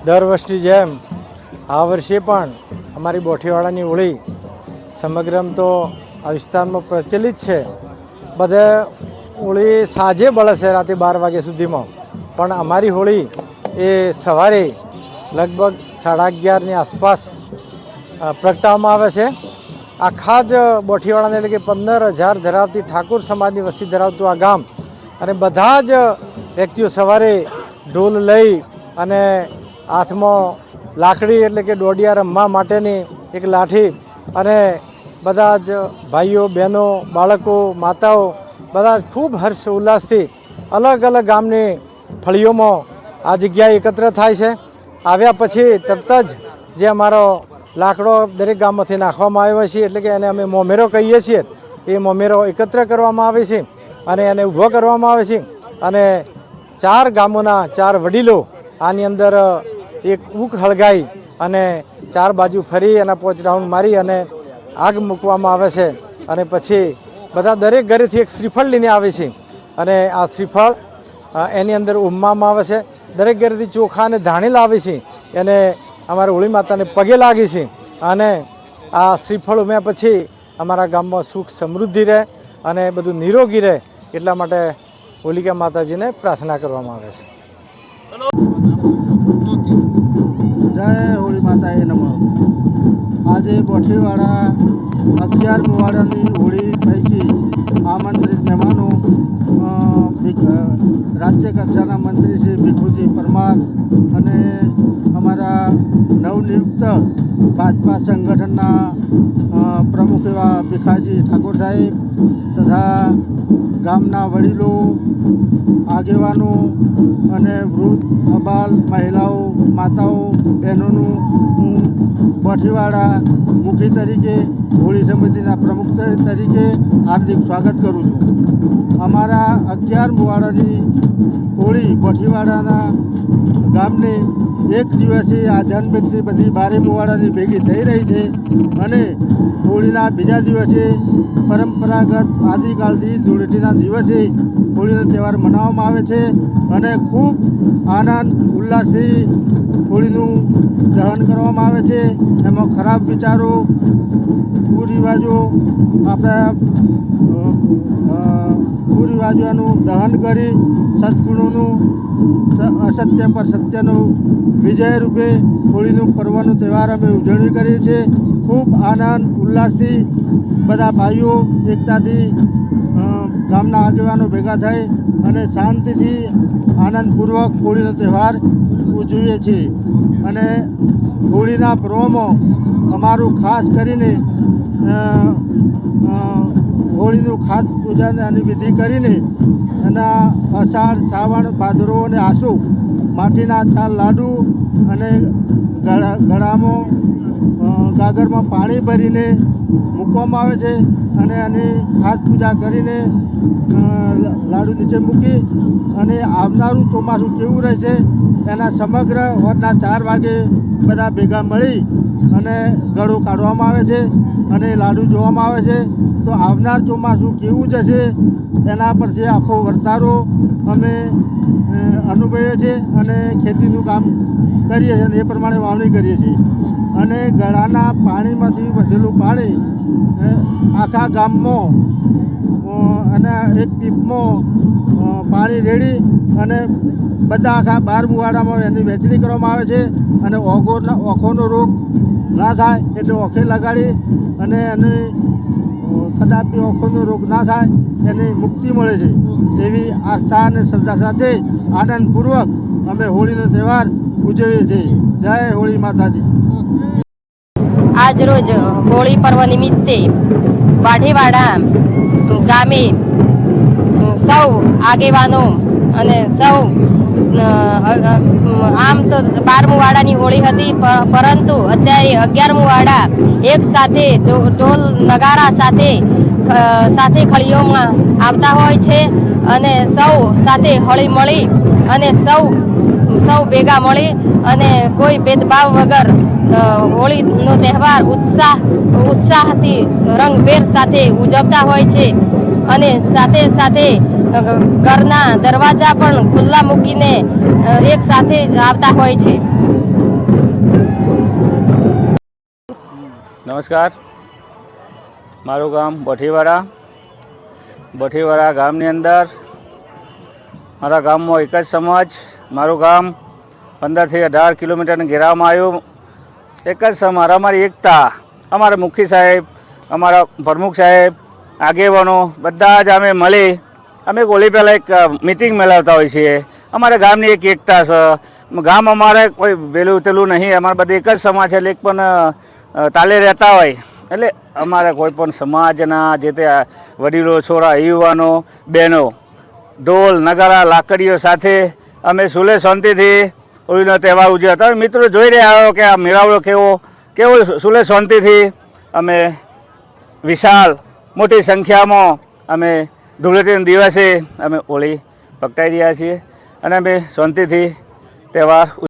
દર વર્ષની જેમ આ વર્ષે પણ અમારી બોઠીવાડાની હોળી સમગ્રમ તો આ વિસ્તારમાં પ્રચલિત છે. બધે હોળી સાંજે બળે છે રાતે 12 વાગ્યા સુધીમાં, પણ અમારી હોળી એ સવારે લગભગ 11:30ની આસપાસ પ્રગટાવવામાં આવે છે. આખા જ બોઠીવાડાને એટલે કે 15,000 ધરાવતી ઠાકોર સમાજની વસ્તી ધરાવતું આ ગામ અને બધા જ વ્યક્તિઓ સવારે ઢોલ લઈ અને હાથમાં લાકડી એટલે કે દોડિયા રમવા માટેની એક લાઠી અને બધા જ ભાઈઓ બહેનો બાળકો માતાઓ બધા ખૂબ હર્ષ ઉલ્લાસથી અલગ અલગ ગામની ફળીઓમાં આ જગ્યાએ એકત્ર થાય છે. આવ્યા પછી તરત જ જે અમારો લાકડો દરેક ગામમાંથી નાખવામાં આવ્યો છે એટલે કે એને અમે મોમેરો કહીએ છીએ, એ મોમેરો એકત્ર કરવામાં આવે છે અને એને ઊભો કરવામાં આવે છે અને 4 ગામોના 4 વડીલો આની અંદર એક ઊક હળગાઈ અને 4 બાજુ ફરી એના 5 રાઉન્ડ મારી અને આગ મૂકવામાં આવે છે અને પછી બધા દરેક ઘરેથી એક શ્રીફળ લઈને આવે છે અને આ શ્રીફળ એની અંદર ઉમવામાં આવે છે. દરેક ઘરેથી ચોખા અને ધાણી લાવે છે, એને અમારા હોળી માતાને પગે લાગે છે અને આ શ્રીફળ ઉમ્યા પછી અમારા ગામમાં સુખ સમૃદ્ધિ રહે અને બધું નિરોગી રહે એટલા માટે હોલિકા માતાજીને પ્રાર્થના કરવામાં આવે છે. જય હોળી માતાએ નમઃ. આજે બોઠીવાડા 11 મુવાડાની હોળી પૈકી આમંત્રિત મહેમાનો રાજ્ય કક્ષાના મંત્રી શ્રી ભીખુજી પરમાર અને અમારા નવનિયુક્ત ભાજપા સંગઠનના પ્રમુખ એવા ભીખાજી ઠાકોર સાહેબ તથા ગામના વડીલો આગેવાનો અને વૃદ્ધ અબાલ મહિલાઓ માતાઓ બહેનોનું હું બોઠીવાડા મુખી તરીકે હોળી સમિતિના પ્રમુખ તરીકે હાર્દિક સ્વાગત કરું છું. અમારા 11 મુવાડાની હોળી બોઠીવાડાના ગામને એક દિવસે આ જન્મદિવસની બધી 12 મુવાડાની ભેગી થઈ રહી છે અને હોળીના બીજા દિવસે પરંપરાગત આદિકાળથી ધૂળેટીના દિવસે હોળીનો તહેવાર મનાવવામાં આવે છે અને ખૂબ આનંદ ઉલ્લાસથી હોળીનું દહન કરવામાં આવે છે. એમાં ખરાબ વિચારો કુરિવાજો કુરિવાજોનું દહન કરી સદગુણોનું અસત્ય પર સત્યનું વિજય રૂપે હોળીનું પર્વનો તહેવાર અમે ઉજવણી કરીએ છીએ. ખૂબ આનંદ ઉલ્લાસથી બધા ભાઈઓ એકતાથી ગામના આગેવાનો ભેગા થઈ અને શાંતિથી આનંદપૂર્વક હોળીનો તહેવાર ઉજવીએ છીએ અને હોળીના પર્વમાં અમારું ખાસ કરીને હોળીનું ખાસ પૂજન અને વિધિ કરીને એના અષાઢ શ્રાવણ ભાદરવો અને આસો માટીના 4 લાડુ અને ગળામાં ગાગરમાં પાણી ભરીને મૂકવામાં આવે છે અને એની ખાસ પૂજા કરીને લાડુ નીચે મૂકી અને આવનારું ચોમાસું કેવું રહે છે એના સમગ્ર હોરના 4 વાગે બધા ભેગા મળી અને ગળો કાઢવામાં આવે છે અને લાડુ જોવામાં આવે છે. તો આવનાર ચોમાસું કેવું જશે એના પરથી આખો વર્તારો અમે અનુભવીએ છીએ અને ખેતીનું કામ કરીએ છીએ અને એ પ્રમાણે વાવણી કરીએ છીએ અને ગળાના પાણીમાંથી વધેલું પાણી આખા ગામમાં અને એક ટીપમાં પાણી રેડી અને બધા આખા 12 મુવાડામાં એની વહેંચણી કરવામાં આવે છે અને ઓખોનો રોગ ના થાય એટલે ઓખે લગાડી અને એની કદાપી ઓખોનો રોગ ના થાય એની મુક્તિ મળે છે. એવી આસ્થા અને શ્રદ્ધા સાથે આનંદપૂર્વક અમે હોળીનો તહેવાર ઉજવીએ છીએ. જય હોળી માતાજી. આજ રોજ હોળી પર્વ નિમિત્તે બોઠીવાડા ગામે સૌ આગેવાનો અને સૌ આમ તો 12 મુવાડાની હોળી હતી પરંતુ અત્યારે 11 મુવાડા એક સાથે ઢોલ નગારા સાથે ખળીઓમાં આવતા હોય છે અને સૌ સાથે હળી મળી અને સૌ ભેગા મળી અને કોઈ ભેદભાવ વગર હોળીનો તહેવાર ઉત્સાહથી રંગભેર સાથે ઉજવતા હોય છે અને સાથે સાથે ઘરના દરવાજા પણ ખુલ્લા મૂકીને એક સાથે આવતા હોય છે. નમસ્કાર, મારું ગામ બોઠીવાડા ગામની અંદર મારા ગામમાં એક જ સમાજ, મારું ગામ 15 થી 18 કિલોમીટરના ઘેરામાં આવ્યું. એક જ સમાજ, અમારી એકતા, અમારા મુખી સાહેબ, અમારા પ્રમુખ સાહેબ, આગેવાનો બધા જ અમે મળી અમે હોળી પહેલાં એક મિટિંગ મેળવતા હોઈએ છીએ. અમારા ગામની એક એકતા છે. ગામ અમારે કોઈ પેલું તેલું નહીં, અમારે બધી એક જ સમાજ છે એટલે એક પણ તાલે રહેતા હોય એટલે અમારે કોઈ પણ સમાજના જે તે વડીલો, છોરા, યુવાનો, બહેનો ઢોલ, નગારા, લાકડીઓ સાથે અમે સુલે શાંતિથી હોળીનો તહેવાર ઉજવ્યો. તમે મિત્રો જોઈ રહ્યા હો કે આ મેળાવડો કેવો સુલે શાંતિથી અમે વિશાળ મોટી સંખ્યામાં અમે ધૂળેટીના દિવસે અમે હોળી પ્રગટાવી રહ્યા છીએ અને અમે શાંતિથી તહેવાર